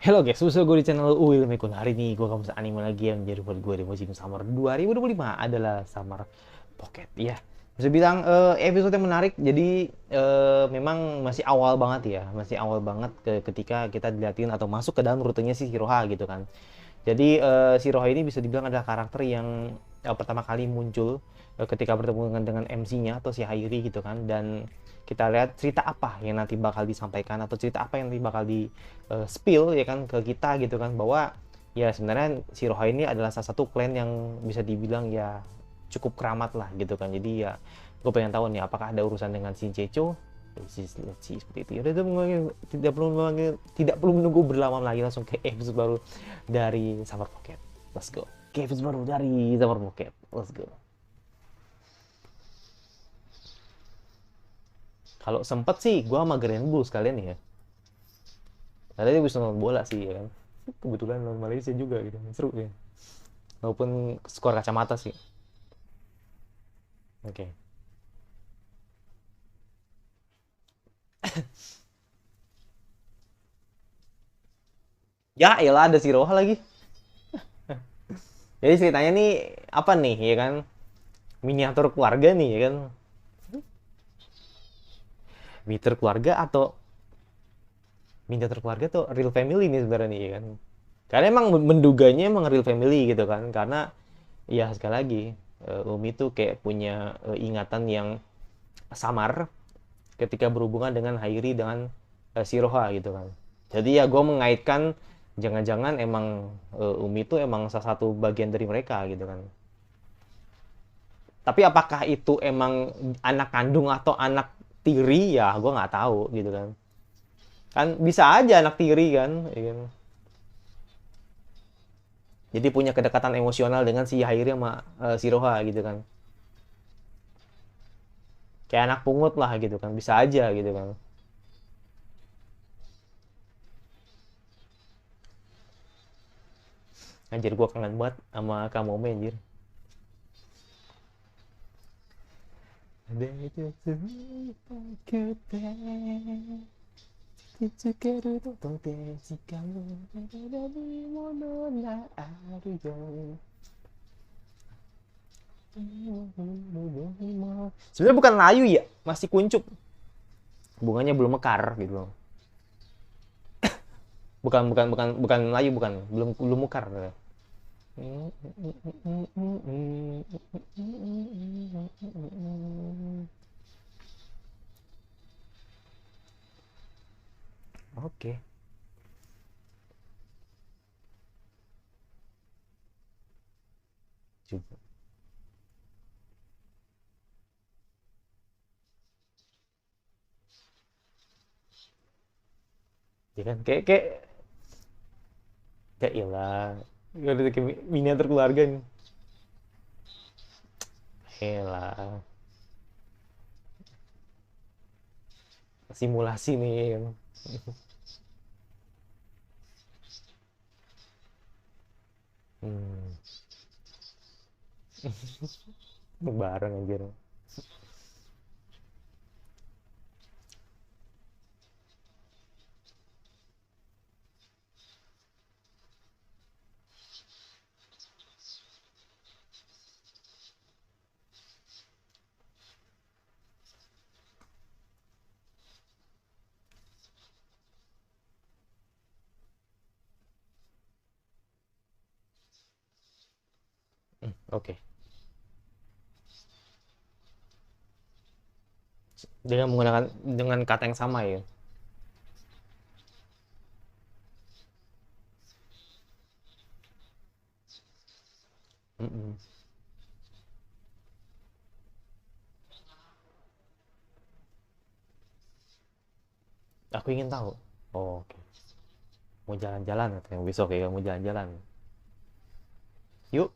Halo guys, usul gue di channel Uil Mekun. Hari ini gue akan bahas anime lagi yang menjadi favorit gue di musim Summer 2025 adalah Summer Pocket. Ya, bisa bilang episode yang menarik. Jadi memang masih awal banget ya, masih awal banget ketika kita dilihatin atau masuk ke dalam rutenya si Shiroha gitu kan. Jadi Shiroha ini bisa dibilang adalah karakter yang pertama kali muncul ketika bertemu dengan MC-nya atau si Hairi gitu kan. Dan kita lihat cerita apa yang nanti bakal disampaikan atau cerita apa yang nanti bakal di spill ya kan ke kita gitu kan, bahwa ya sebenarnya Shiroha ini adalah salah satu klan yang bisa dibilang ya cukup keramat lah gitu kan. Jadi ya gue pengen tahu nih apakah ada urusan dengan Shinchecho. Let's see, seperti itu. Udah, itu tidak perlu menunggu berlama lagi, langsung ke episode baru dari Summer Pocket. Let's go. Ke episode baru dari Summer Pocket. Let's go. Kalau sempet sih gue sama Grand Bull sekalian ya. Tadi dia bisa nonton bola sih ya kan. Kebetulan nonton Malaysia juga gitu. Seru ya. Walaupun skor kacamata sih. Oke. Okay. Ya elah, ada si Roha lagi. Jadi ceritanya nih apa nih ya kan? Miniatur keluarga nih ya kan. Miniatur keluarga atau miniatur keluarga tuh real family nih sebenarnya nih ya kan. Karena emang menduganya emang real family gitu kan. Karena ya sekali lagi Umi tuh kayak punya ingatan yang samar ketika berhubungan dengan Hairi dengan Shiroha gitu kan. Jadi ya gue mengaitkan jangan-jangan emang Umi itu emang salah satu bagian dari mereka gitu kan. Tapi apakah itu emang anak kandung atau anak tiri ya gue nggak tahu gitu kan. Kan bisa aja anak tiri kan, ya kan? Jadi punya kedekatan emosional dengan si Hairi sama Shiroha gitu kan. Kayak anak pungut lah gitu kan, bisa aja gitu kan. Anjir gue kangen banget sama Kamome anjir. Sebenarnya bukan layu ya, masih kuncup. Bunganya belum mekar gitu loh. Bukan layu, bukan, belum belum mekar. Oke. Coba. Ya kan kayak ilah. Gak ada kayak miniatur keluarga nih. Elah. Simulasi nih kan. Hmm. Bareng anjir. Oke. Okay. Dengan menggunakan dengan kata yang sama ya. Mm-mm. Aku ingin tahu. Oh, oke. Okay. Mau jalan-jalan katanya besok ya, mau jalan-jalan. Yuk.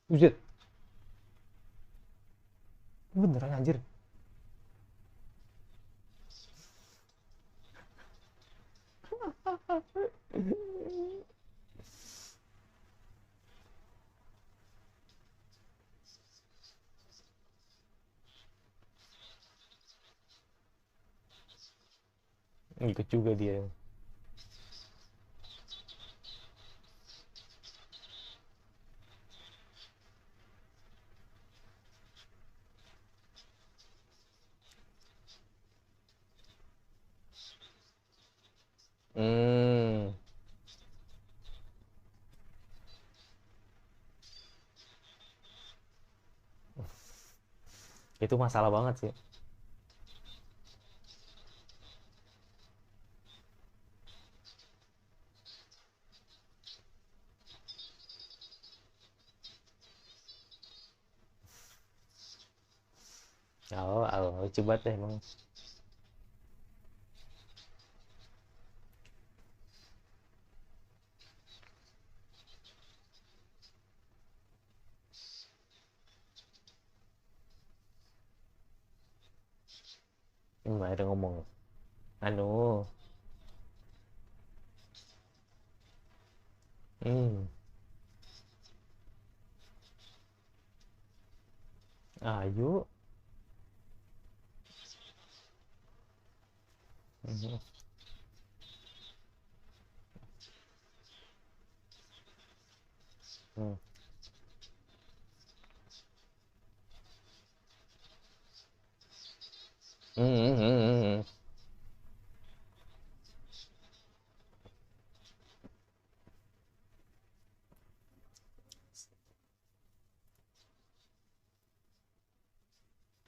Buset. Beneran anjir. Ngikut juga dia. Hmm, itu masalah banget sih. Oh, oh, coba deh emang. Ada ngomong. Anu, hmm, ayo. Mhm. Hmm. Hmm, hmm, hmm, hmm, hmm.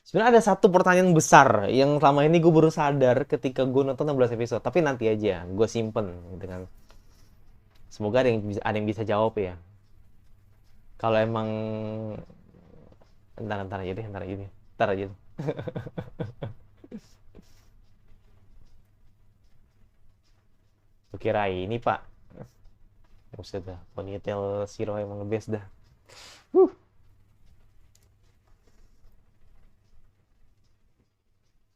Sebenarnya ada satu pertanyaan besar yang selama ini gue baru sadar ketika gue nonton 16 episode. Tapi nanti aja, gue simpen dengan semoga ada yang bisa jawab ya. Kalau emang ntar aja deh, ntar aja deh, ntar aja. Gue kira ini Pak, buset dah, ponytail Siro emang the best dah. Huh.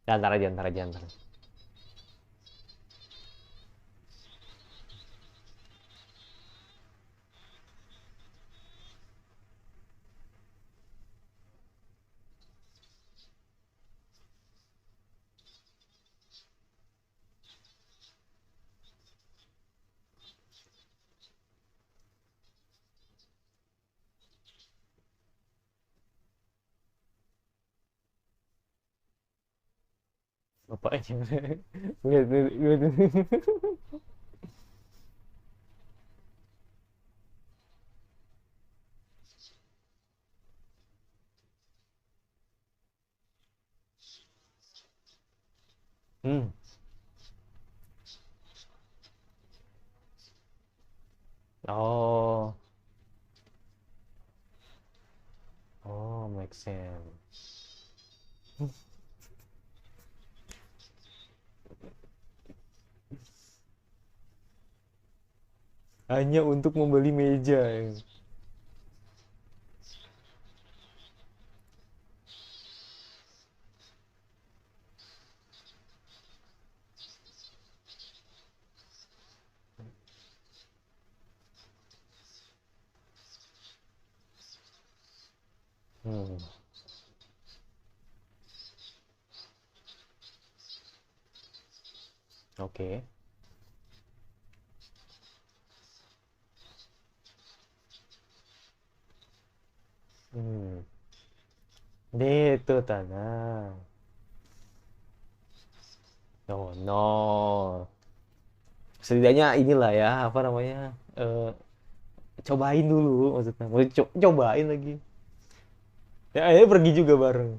Ya, ntar aja, ntar aja, ntar. Bapaknya. Lihat, lihat, lihat. Hmm. Oh, oh, make sense. Hanya untuk membeli meja. Hmm. Oke. Hmm. Itu tanah. Oh no. Setidaknya inilah ya, apa namanya? eh, Cobain dulu maksudnya. Mau cobain lagi. Ya, akhirnya pergi juga bareng.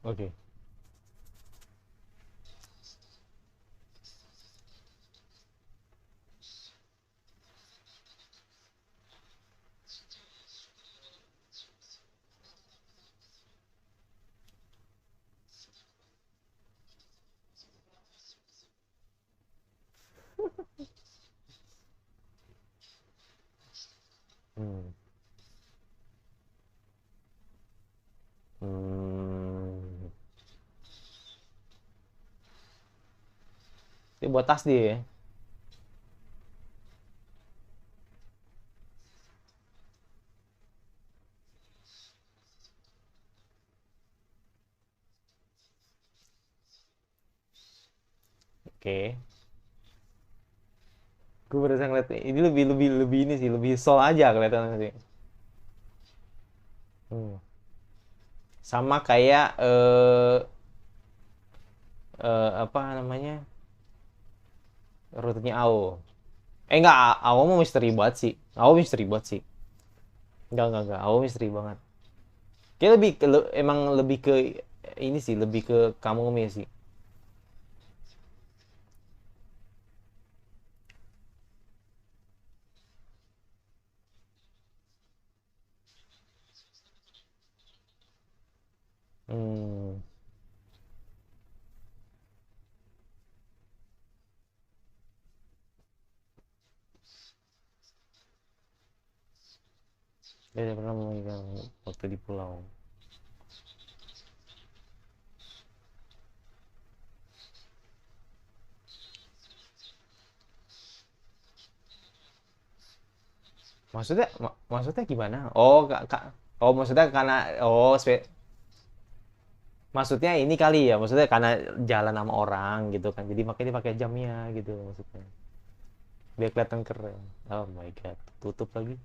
Oke. Hmm. Hmm. Ini buat tas dia ya. Oke. Gue baru ngeliat ini lebih lebih lebih ini sih, lebih soul aja kelihatan sih. Hmm. Sama kayak apa namanya, rutenya AO. Enggak, AO mau misteri banget sih. AO misteri banget sih. Enggak. AO misteri banget. Kayak lebih ke, emang lebih ke ini sih, lebih ke kamu sih. Hmm. Dia pernah memegang waktu di pulau. Maksudnya gimana? Oh, kak. Oh, maksudnya karena maksudnya ini kali ya, maksudnya karena jalan sama orang gitu kan. Jadi makanya dia pakai jamnya gitu maksudnya. Biar kelihatan keren. Oh my god, tutup lagi.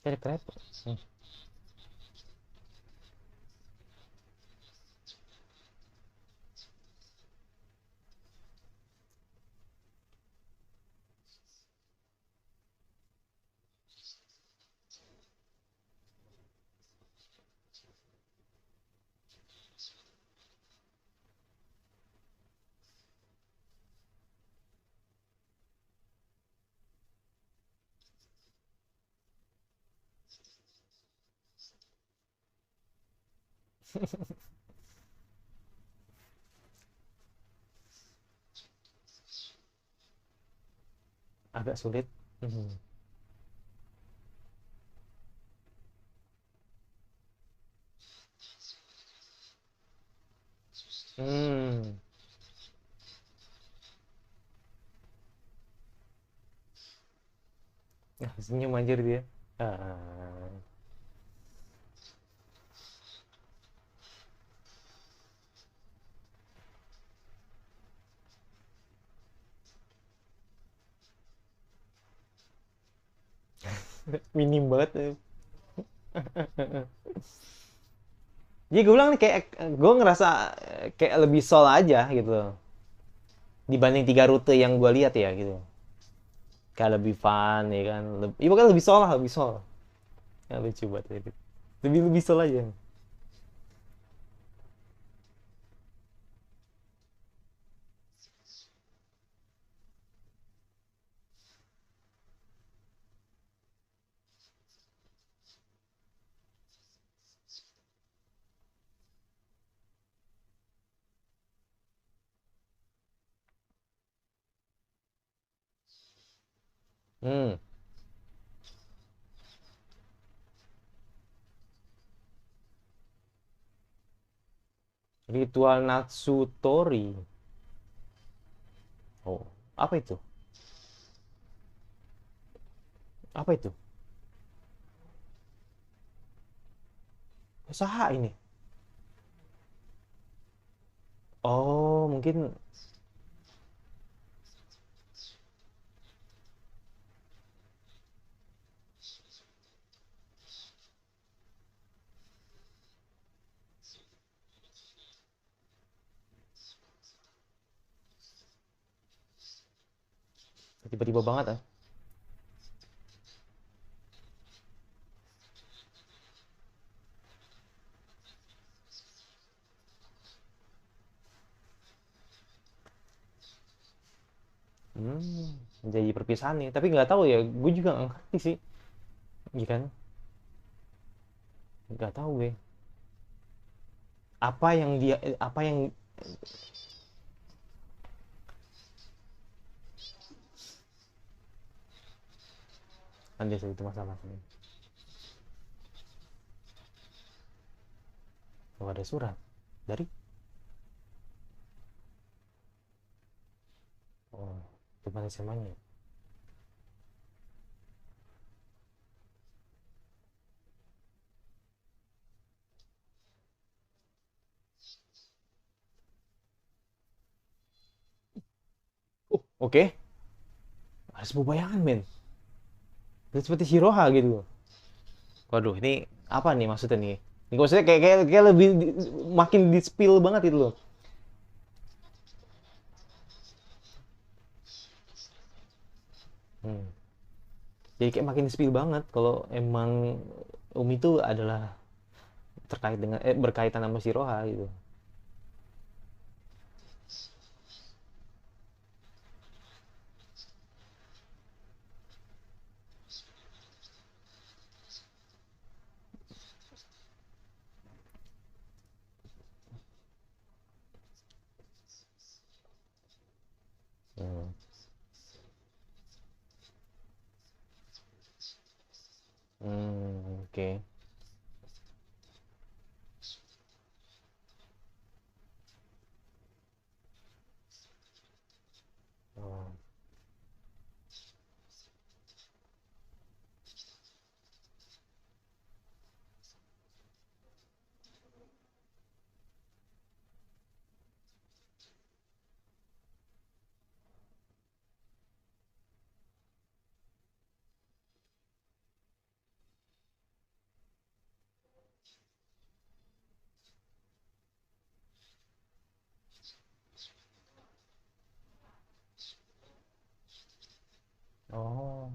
Jadi krep. Hmm. Agak sulit. Hmm. Hmm. Nah, senyum anjir dia. Ah. Minim banget. Jadi gue bilang nih kayak gue ngerasa kayak lebih soul aja gitu dibanding tiga rute yang gue lihat ya gitu. Kayak lebih fun ya kan. Iya bukan lebih soul lah, lebih soul. Ya, lucu banget itu. Lebih lebih soul aja. Hmm. Ritual Natsutori. Oh, apa itu? Apa itu? Usaha ini. Oh, mungkin tiba-tiba banget ah. Hmm, jadi perpisahan nih. Tapi nggak tahu ya, gue juga nggak ngerti sih. Iya kan? Nggak tahu gue. Apa yang Nanti itu masalah-masalahnya. Oh, ada surat dari, oh, tempat SMA-nya. Oh, oke. Ada sebuah bayangan, men. Seperti Shiroha gitu. Waduh, ini apa nih maksudnya nih? Ini maksudnya kayak lebih makin di spill banget itu loh. Hmm. Jadi kayak makin di spill banget kalau emang Umi itu adalah terkait dengan berkaitan sama Shiroha gitu. Hmm. Hmm, oke. Oh. Oh.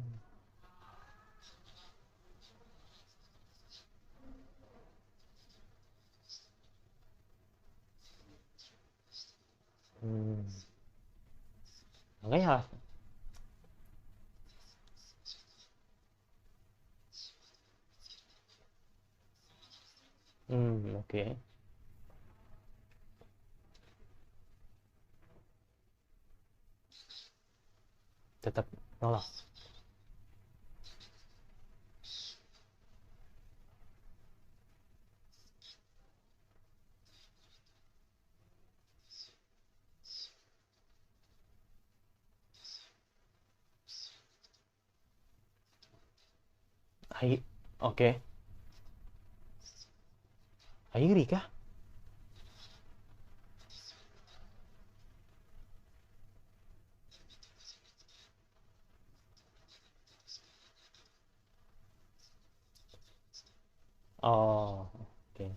Hmm. Makanya, oke. Tetap nolak. Hai, oke. Airi kah? Oh, oke.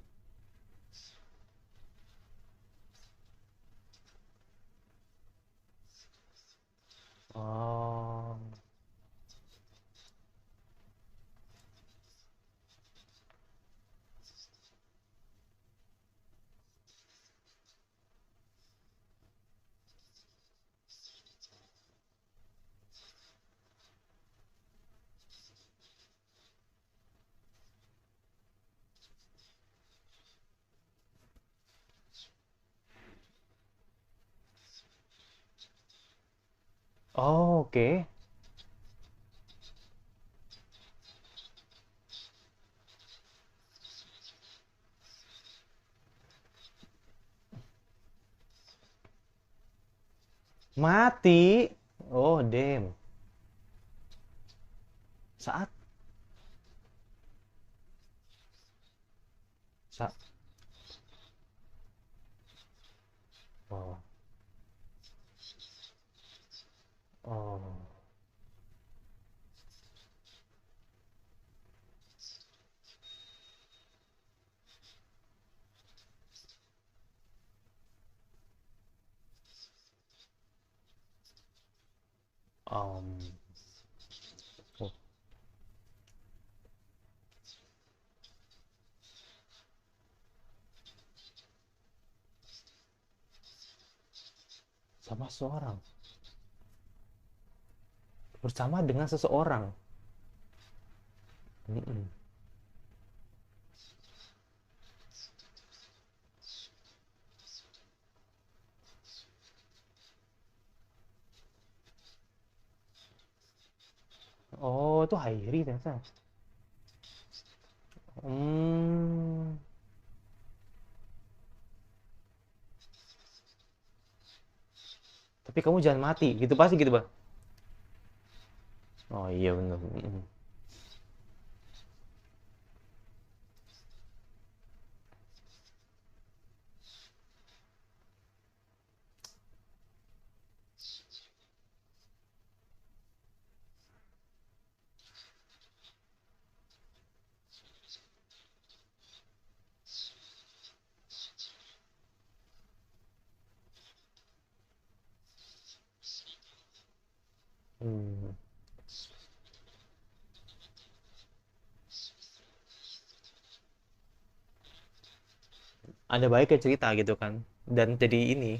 Oh, oh, oke. Mati. Oh, damn. Saat, saat. Oh, oh, um, oh, sama seorang. Bersama dengan seseorang. Mm-mm. Oh, itu Hairi ternyata. Hmm. Tapi kamu jangan mati, gitu pasti gitu, Bang. Oh iya bener. Hmm. Ada baiknya cerita gitu kan. Dan jadi ini.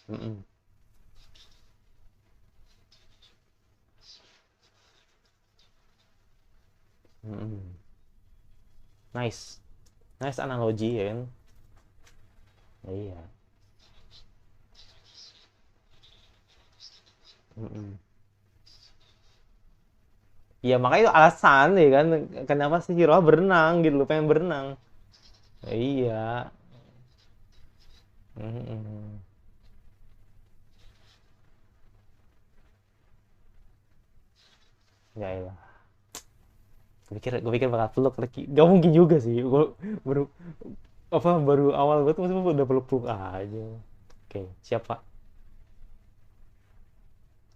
Mm-mm. Mm-mm. Nice. Nice analogi ya kan. Iya. Mm-mm. Ya makanya itu alasan ya kan kenapa sih Hiroa berenang gitu loh, pengen berenang. Iya. Mm-mm. Ya iya. Gue pikir bakal peluk lagi. Gak mungkin juga sih. Gue baru baru awal gue tuh masih udah peluk-peluk aja. Oke, siap Pak.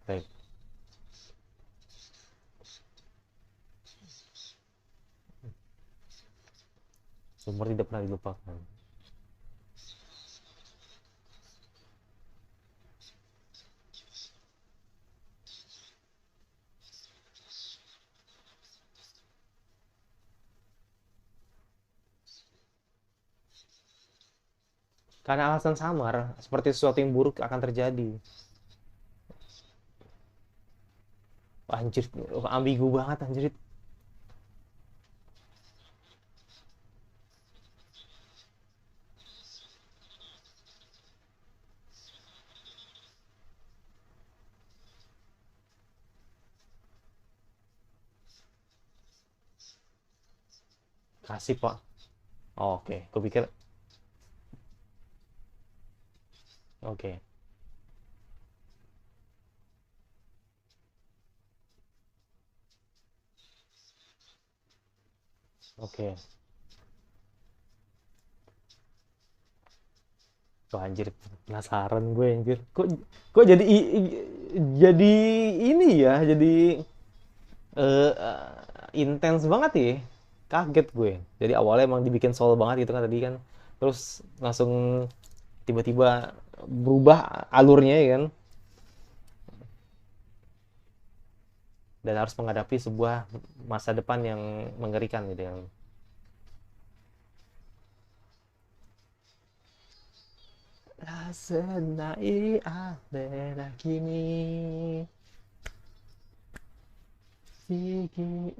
Baik. Umur tidak pernah dilupakan. Karena alasan samar, seperti sesuatu yang buruk akan terjadi. Anjir, ambigu banget anjir. Kasih Pak. Oh, oke, gue pikir oke. Oke. Wah, anjir, penasaran gue anjir. Kok jadi jadi ini ya, jadi intens banget ya. Kaget gue. Jadi awalnya emang dibikin soul banget gitu kan tadi kan. Terus langsung tiba-tiba berubah alurnya ya kan. Dan harus menghadapi sebuah masa depan yang mengerikan gitu ya. Rasenai ada kini. Sigi,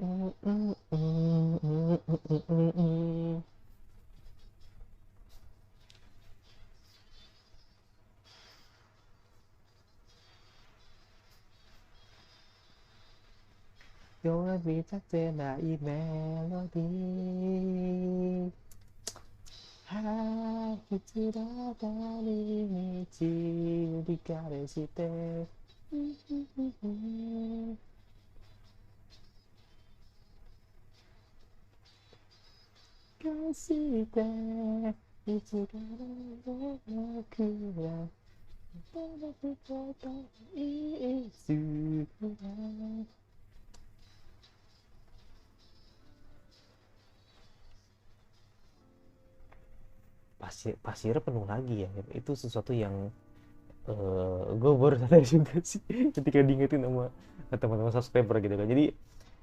Your vita dai melody. Hai, kitsura dari michi dikare shite. Kasih deh, itu karena aku pada kata itu. Pasirnya penuh lagi ya. Itu sesuatu yang gue baru sadar juga sih ketika diingetin sama teman-teman subscriber gitu kan. Jadi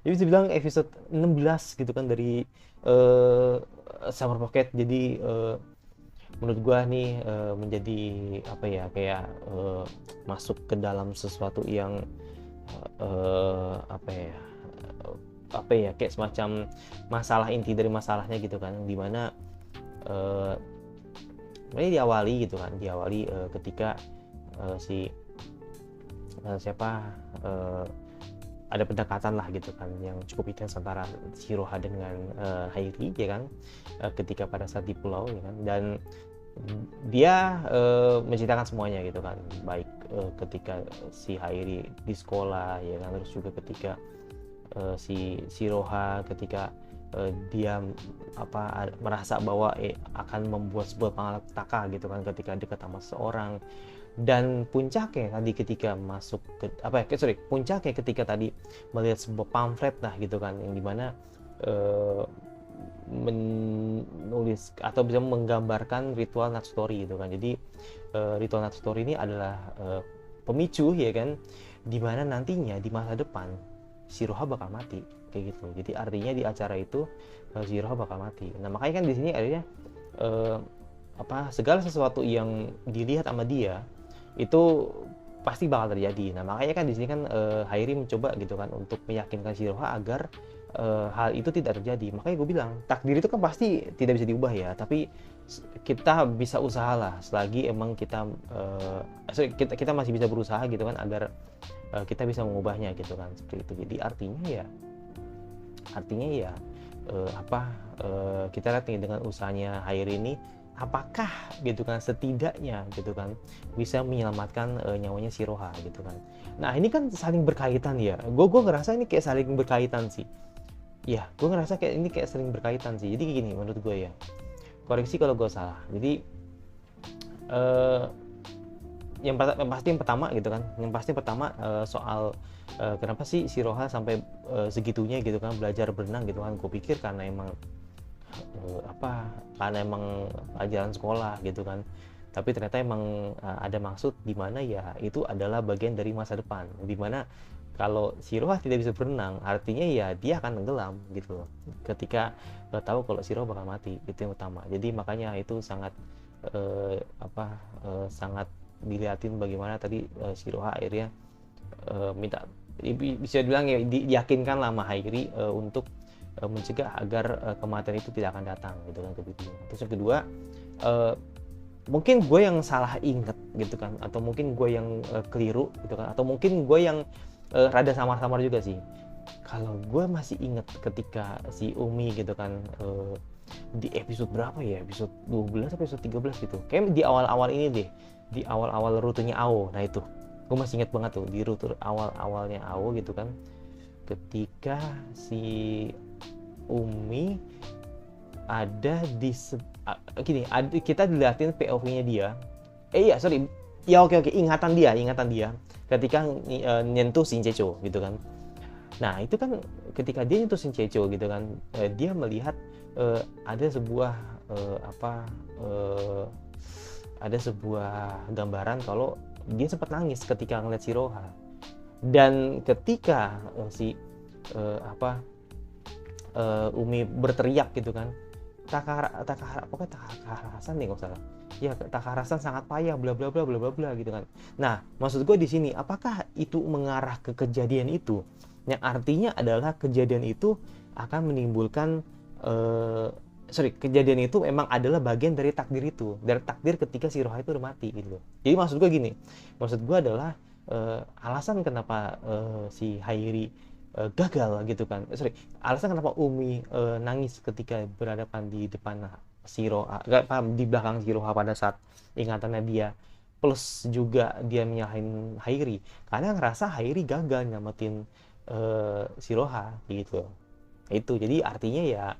bisa bilang episode 16 gitu kan dari uh, Summer Pocket. Jadi menurut gue nih menjadi apa ya, kayak masuk ke dalam sesuatu yang apa ya, apa ya, kayak semacam masalah inti dari masalahnya gitu kan, dimana ini diawali gitu kan, ketika si siapa ada pendekatan lah gitu kan yang cukup intens antara Shiroha dengan Hairi ya kan, ketika pada saat di pulau ya kan, dan dia menceritakan semuanya gitu kan, baik ketika si Hairi di sekolah ya kan, terus juga ketika si Shiroha ketika dia merasa bahwa akan membuat sebuah malapetaka gitu kan ketika dekat sama seseorang. Dan puncaknya tadi ketika masuk ke puncaknya ketika tadi melihat sebuah pamflet lah gitu kan, yang dimana menulis atau bisa menggambarkan ritual Natsutori gitu kan. Jadi ritual Natsutori ini adalah pemicu ya kan, dimana nantinya di masa depan Shiroha bakal mati kayak gitu. Jadi artinya di acara itu Shiroha bakal mati. Nah makanya kan di sini akhirnya segala sesuatu yang dilihat sama dia itu pasti bakal terjadi. Nah makanya kan di sini kan Hairi mencoba gitu kan untuk meyakinkan Shiroha agar hal itu tidak terjadi. Makanya gue bilang takdir itu kan pasti tidak bisa diubah ya, tapi kita bisa usaha lah selagi emang kita kita masih bisa berusaha gitu kan agar kita bisa mengubahnya gitu kan, seperti itu. Jadi artinya ya kita lihat nih dengan usahanya Hairi ini apakah gitu kan setidaknya gitu kan bisa menyelamatkan nyawanya Shiroha gitu kan. Nah ini kan saling berkaitan ya, gue ngerasa ini kayak saling berkaitan sih ya, gue ngerasa kayak ini kayak saling berkaitan sih. Jadi gini menurut gue ya, koreksi kalau gue salah. Jadi yang pertama gitu kan, soal kenapa sih Shiroha sampai segitunya gitu kan belajar berenang gitu kan. Gue pikir karena emang pelajaran sekolah gitu kan, tapi ternyata emang ada maksud di mana ya itu adalah bagian dari masa depan, di mana kalau Shiroha tidak bisa berenang artinya ya dia akan tenggelam gitu loh ketika tahu kalau Shiroha bakal mati. Itu yang utama. Jadi makanya itu sangat sangat dilihatin bagaimana tadi Shiroha akhirnya minta, bisa bilang ya, diyakinkan lah sama Hairi untuk mencegah agar kematian itu tidak akan datang gitu kan. Terus yang kedua, mungkin gue yang salah inget gitu kan, atau mungkin gue yang keliru gitu kan, atau mungkin gue yang rada samar-samar juga sih. Kalau gue masih inget ketika si Umi gitu kan di episode berapa ya, episode 12 atau episode 13 gitu, kayak di awal-awal ini deh, di awal-awal rutenya Ao. Nah itu gue masih inget banget tuh di rute awal-awalnya Ao gitu kan, ketika si Umi ada di kita dilihatin POV-nya dia. Ingatan dia ketika nyentuh Shinchecho gitu kan. Nah itu kan ketika dia nyentuh Shinchecho gitu kan, dia melihat ada sebuah ada sebuah gambaran kalau dia sempat nangis ketika ngeliat Shiroha. Dan ketika Umi berteriak gitu kan, Takaharasan nih kalau salah ya, Takaharasan sangat payah bla bla bla bla bla bla gitu kan. Nah maksud gue di sini, apakah itu mengarah ke kejadian itu yang artinya adalah kejadian itu akan menimbulkan kejadian itu memang adalah bagian dari takdir itu, dari takdir ketika Shiroha itu udah mati gitu. Jadi maksud gue gini, maksud gue adalah alasan kenapa si Hairi gagal gitu kan. Alasan kenapa Umi nangis ketika berhadapan di depan Shiroha, di belakang Shiroha pada saat ingatannya dia, plus juga dia menyalahin Hairi karena ngerasa Hairi gagal nyamatin Shiroha gitu. Itu jadi artinya ya,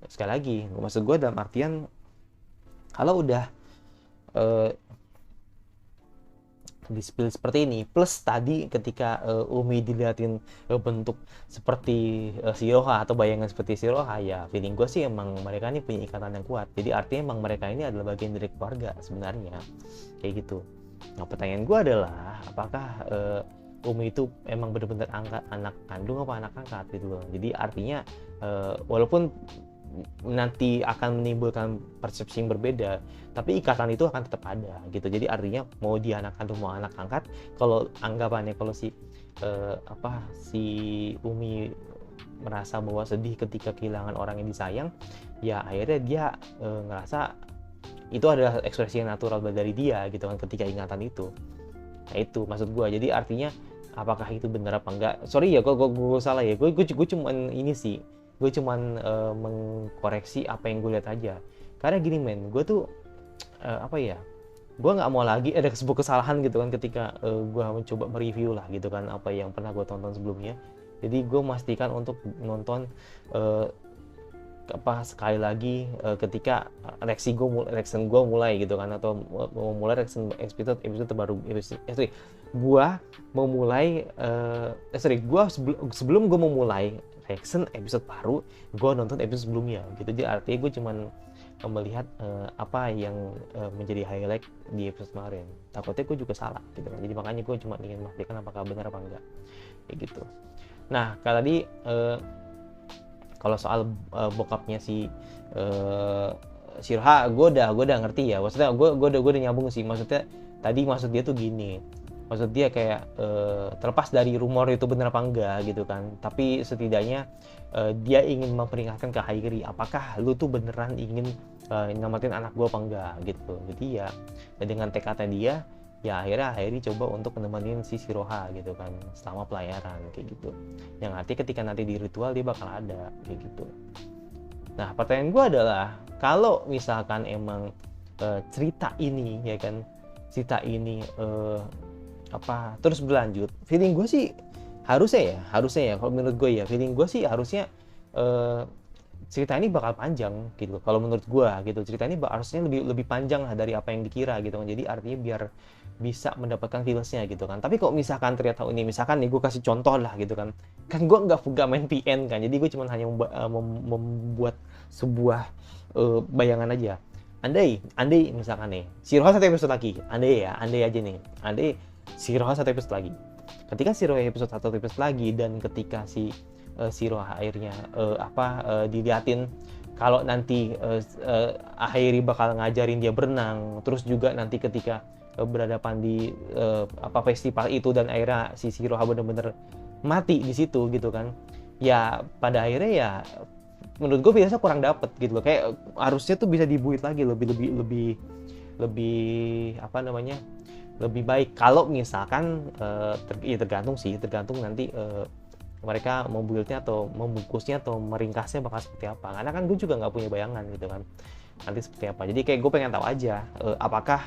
sekali lagi maksud gue dalam artian kalau udah di-spill seperti ini, plus tadi ketika Umi dilihatin bentuk seperti Shiroha atau bayangan seperti Shiroha, ya feeling gue sih emang mereka ini punya ikatan yang kuat. Jadi artinya emang mereka ini adalah bagian dari keluarga sebenarnya, kayak gitu. Nah pertanyaan gue adalah apakah Umi itu emang benar-benar anak kandung apa anak angkat gitu loh. Jadi artinya walaupun nanti akan menimbulkan persepsi yang berbeda, tapi ikatan itu akan tetap ada gitu. Jadi artinya mau dia anak kandung mau anak angkat, kalau anggapannya kalau si Umi merasa bahwa sedih ketika kehilangan orang yang disayang, ya akhirnya dia ngerasa itu adalah ekspresi yang natural dari dia gitu kan ketika ingatan itu. Nah itu maksud gue. Jadi artinya apakah itu benar apa enggak? Sorry ya, gue salah ya. Gue cuman ini sih. Gue cuman mengkoreksi apa yang gue lihat aja. Karena gini men, gue tuh apa ya? Gue nggak mau lagi ada sebuah kesalahan gitu kan ketika gue mencoba mereview lah gitu kan apa yang pernah gue tonton sebelumnya. Jadi gue memastikan untuk nonton apa sekali lagi ketika reaction gue mulai gitu kan, atau mau mulai reaction episode terbaru gua memulai sebelum gue memulai reaction episode baru, gue nonton episode sebelumnya gitu. Jadi artinya gue cuman melihat apa yang menjadi highlight di episode kemarin. Takutnya gue juga salah gitu kan, jadi makanya gue cuma ingin memastikan apakah benar apa enggak kayak gitu. Nah tadi kalau soal bokapnya si Shirha, gue udah ngerti ya. Maksudnya gue udah nyambung sih. Maksudnya tadi maksud dia tuh gini. Maksud dia kayak terlepas dari rumor itu benar apa enggak gitu kan. Tapi setidaknya dia ingin memperingatkan ke Hairi, apakah lu tuh beneran ingin nyelamatin anak gue apa enggak gitu. Jadi ya dengan tekadnya dia, ya akhirnya Hairi coba untuk menemenin si Shiroha gitu kan selama pelayaran kayak gitu. Yang arti ketika nanti di ritual dia bakal ada kayak gitu. Nah pertanyaan gue adalah kalau misalkan emang cerita ini ya kan, cerita ini apa terus berlanjut, feeling gue sih harusnya ya kalau menurut gue ya, feeling gue sih harusnya cerita ini bakal panjang gitu kalau menurut gue gitu. Cerita ini harusnya lebih panjang lah dari apa yang dikira gitu kan. Jadi artinya biar bisa mendapatkan feelsnya gitu kan. Tapi kok misalkan ternyata ini, misalkan nih gue kasih contoh lah gitu kan gue nggak main PN kan, jadi gue cuma hanya membuat sebuah bayangan aja. Andai misalkan nih Shiroha satu episode lagi, andai aja nih, andai Shiroha satu episode lagi. Ketika Shiroha satu episode lagi dan ketika si Shiroha akhirnya diliatin kalau nanti Hairi bakal ngajarin dia berenang, terus juga nanti ketika berhadapan di festival itu dan akhirnya si Shiroha bener-bener mati di situ gitu kan. Ya pada akhirnya ya menurut gue biasanya kurang dapet gitu loh. Kayak harusnya tuh bisa dibuat lagi lebih apa namanya, lebih baik kalau misalkan tergantung nanti mereka membuildnya atau membungkusnya atau meringkasnya bakal seperti apa. Karena kan gue juga nggak punya bayangan gitu kan nanti seperti apa. Jadi kayak gue pengen tahu aja apakah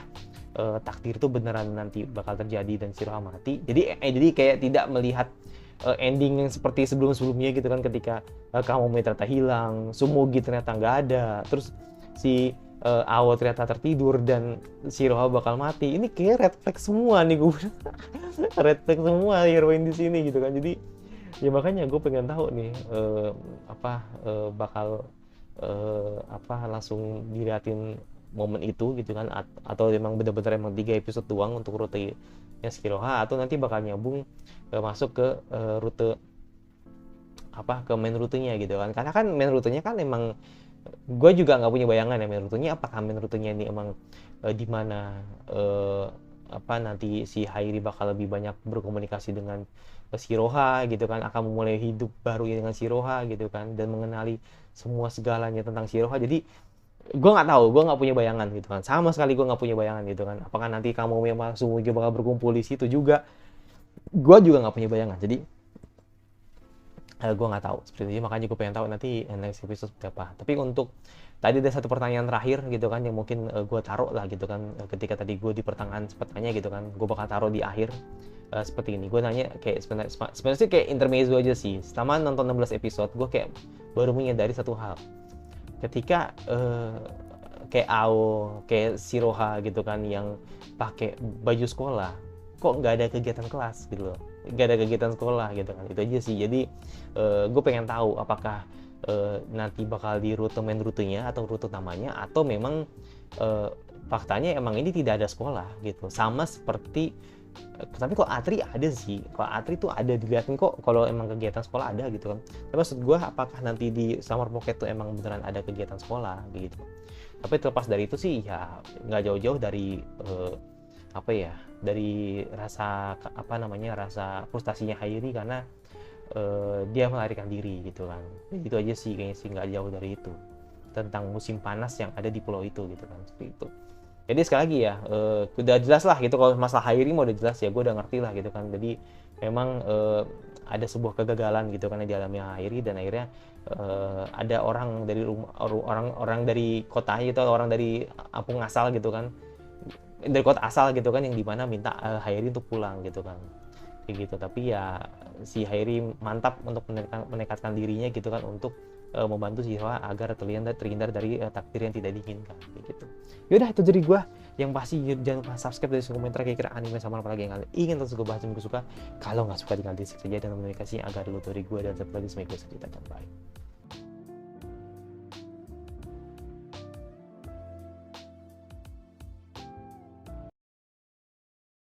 takdir itu beneran nanti bakal terjadi dan Shiroha mati. Jadi kayak tidak melihat ending yang seperti sebelumnya gitu kan, ketika Kamome ternyata hilang, Sumugi ternyata nggak ada, terus si Awo ternyata tertidur dan Shiroha bakal mati. Ini kayak red flag semua nih gue. Red flag semua heroin di sini gitu kan. Jadi ya makanya gue pengen tahu nih bakal langsung diliatin momen itu gitu kan, atau emang bener-bener 3 episode doang untuk rute Shiroha, atau nanti bakal nyambung masuk ke rute ke main rutenya gitu kan. Karena kan main rutenya kan emang gue juga nggak punya bayangan ya main rutenya, apakah main rutenya ini emang di mana nanti si Hairi bakal lebih banyak berkomunikasi dengan Shiroha gitu kan, akan memulai hidup baru dengan Shiroha gitu kan, dan mengenali semua segalanya tentang Shiroha. Jadi gue nggak tahu, gue nggak punya bayangan gitu kan, sama sekali gue nggak punya bayangan gitu kan. Apakah nanti kamu memang Sumugi bakal berkumpul di situ juga, gue juga nggak punya bayangan. Jadi gue nggak tahu seperti itu, makanya gue pengen tahu nanti next episode seperti apa. Tapi untuk tadi ada satu pertanyaan terakhir gitu kan yang mungkin gue taruh lah gitu kan, ketika tadi gue di pertengahan sempat tanya gitu kan, gue bakal taruh di akhir seperti ini. Gue nanya kayak sebenarnya kayak intermezzo aja sih. Selama nonton 16 episode gue kayak baru menyadari satu hal. Ketika kayak Ao, kayak Shiroha gitu kan yang pakai baju sekolah, kok nggak ada kegiatan kelas gitu loh, nggak ada kegiatan sekolah gitu kan. Itu aja sih. Jadi gue pengen tahu apakah nanti bakal di main rutenya atau rute namanya, atau memang faktanya emang ini tidak ada sekolah gitu, sama seperti tapi kok Atri ada sih, kalau Atri tuh ada dilihatin kok kalau emang kegiatan sekolah ada gitu kan. Tapi maksud gue apakah nanti di Summer Pocket tuh emang beneran ada kegiatan sekolah gitu. Tapi terlepas dari itu sih ya nggak jauh-jauh dari dari rasa rasa frustasinya Hairi, karena dia melarikan diri gitu kan. Jadi itu aja sih kayaknya sih, nggak jauh dari itu, tentang musim panas yang ada di pulau itu gitu kan, seperti itu. Jadi sekali lagi ya, udah jelas lah gitu, kalau masalah Hairi mau udah jelas ya, gue udah ngerti lah gitu kan. Jadi memang ada sebuah kegagalan gitu kan yang dialami Hairi, dan akhirnya ada orang dari rumah, orang dari kota gitu, orang dari kampung asal gitu kan, dari kota asal gitu kan, yang dimana minta Hairi untuk pulang gitu kan, kayak gitu. Tapi ya si Hairi mantap untuk menekatkan dirinya gitu kan, untuk membantu siswa agar terhindar dari takdir yang tidak diinginkan, kayak gitu. Yaudah, itu dari gue. Yang pasti jangan lupa subscribe dan komentar kira-kira anime sama apa lagi yang kalian ingin terus gue bahas dan gue suka. Kalau nggak suka tinggal di saja dan notifikasinya agar dulu dari gue, dan satu lagi semoga gue cerita. Bye.